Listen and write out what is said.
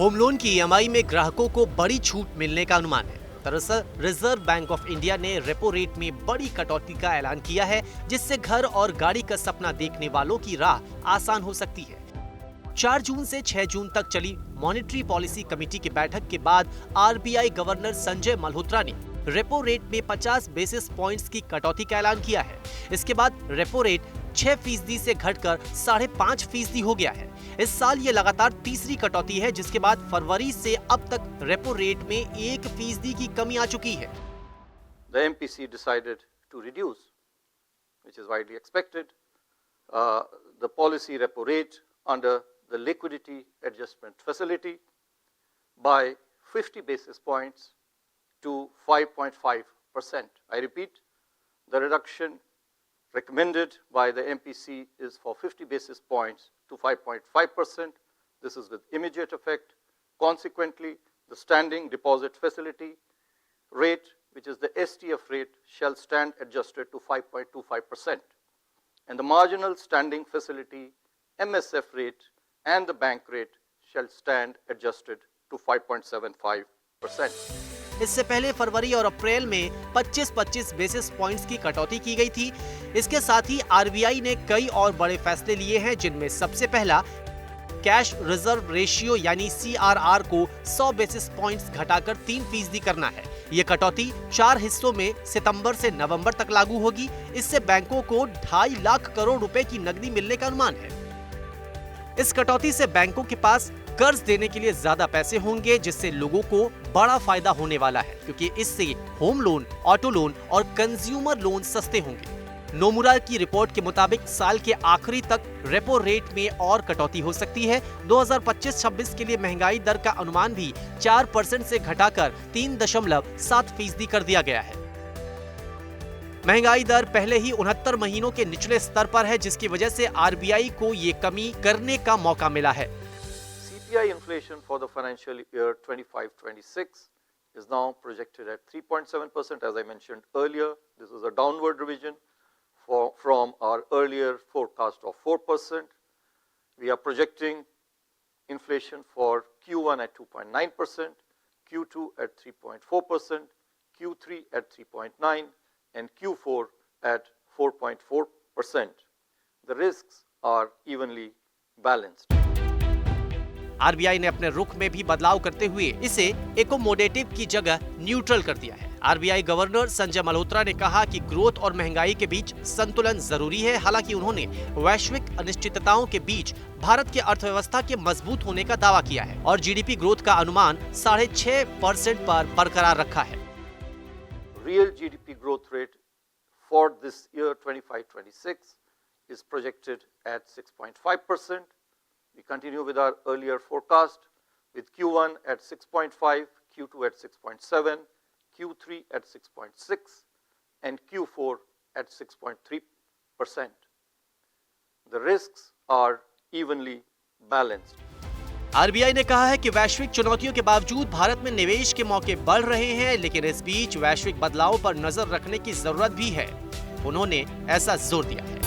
Home loan की EMI में ग्राहकों को बड़ी छूट मिलने का अनुमान है। दरअसल रिजर्व बैंक ऑफ इंडिया ने रेपो रेट में बड़ी कटौती का ऐलान किया है, जिससे घर और गाड़ी का सपना देखने वालों की राह आसान हो सकती है। 4 जून से 6 जून तक चली मॉनेटरी पॉलिसी कमेटी की बैठक के बाद आरबीआई गवर्नर संजय मल्होत्रा ने रेपो रेट में 50 बेसिस पॉइंट्स की कटौती का ऐलान किया है। इसके बाद रेपो रेट 6% से घटकर 5.5% हो गया है। इस साल ये लगातार तीसरी कटौती है, जिसके बाद फरवरी से अब तक रेपो रेट में 1% की कमी आ चुकी है। The MPC decided to reduce, which is widely expected, the policy repo rate under the liquidity adjustment facility by 50 basis points to 5.5%. I repeat, the reduction recommended by the MPC is for 50 basis points to 5.5%. This is with immediate effect. Consequently, the standing deposit facility rate, which is the STF rate, shall stand adjusted to 5.25%. And the marginal standing facility MSF rate and the bank rate shall stand adjusted to 5.75%. इससे पहले फरवरी और अप्रैल में 25-25 basis points की कटौती की गई थी। इसके साथ ही आरबीआई ने कई और बड़े फैसले लिए हैं, जिनमें सबसे पहला कैश रिजर्व रेशियो यानी CRR को 100 बेसिस पॉइंट्स घटाकर 3% करना है। ये कटौती 4 हिस्सों में सितंबर से नवंबर तक लागू होगी। इससे बैंकों को 2.5 लाख करोड़ रुपए की नकदी मिलने का अनुमान है। इस कटौती से बैंकों के पास कर्ज देने के लिए ज्यादा पैसे होंगे, जिससे लोगों को बड़ा फायदा होने वाला है, क्योंकि इससे होम लोन, ऑटो लोन और कंज्यूमर लोन सस्ते होंगे। नोमुरा की रिपोर्ट के मुताबिक साल के आखिरी तक रेपो रेट में और कटौती हो सकती है। 2025-26 के लिए महंगाई दर का अनुमान भी 4% से घटाकर 3.7% कर दिया गया है। महंगाई दर पहले ही 69 महीनों के निचले स्तर पर है, जिसकी वजह से आरबीआई को ये कमी करने का मौका मिला है। CPI inflation for the financial year 25-26 is now projected at 3.7%. As I mentioned earlier, this is a downward revision from our earlier forecast of 4%. We are projecting inflation for Q1 at 2.9%, Q2 at 3.4%, Q3 at 3.9%, and Q4 at 4.4%. The risks are evenly balanced. RBI ने अपने रुख में भी बदलाव करते हुए इसे accommodative की जगह न्यूट्रल कर दिया है। आरबीआई गवर्नर संजय मल्होत्रा ने कहा कि ग्रोथ और महंगाई के बीच संतुलन जरूरी है। हालांकि उन्होंने वैश्विक अनिश्चितताओं के बीच भारत की अर्थव्यवस्था के मजबूत होने का दावा किया है और जीडीपी ग्रोथ का अनुमान 6.5% पर बरकरार रखा है। Real GDP growth rate for this year 25-26 is projected at 6.5%. We continue with our earlier forecast with Q1 at 6.5, Q2 at 6.7, Q3 at 6.6, and Q4 at 6.3%. The risks are evenly balanced. RBI ने कहा है कि वैश्विक चुनौतियों के बावजूद भारत में निवेश के मौके बढ़ रहे हैं, लेकिन इस बीच वैश्विक बदलाव पर नजर रखने की जरूरत भी है। उन्होंने ऐसा जोर दिया है।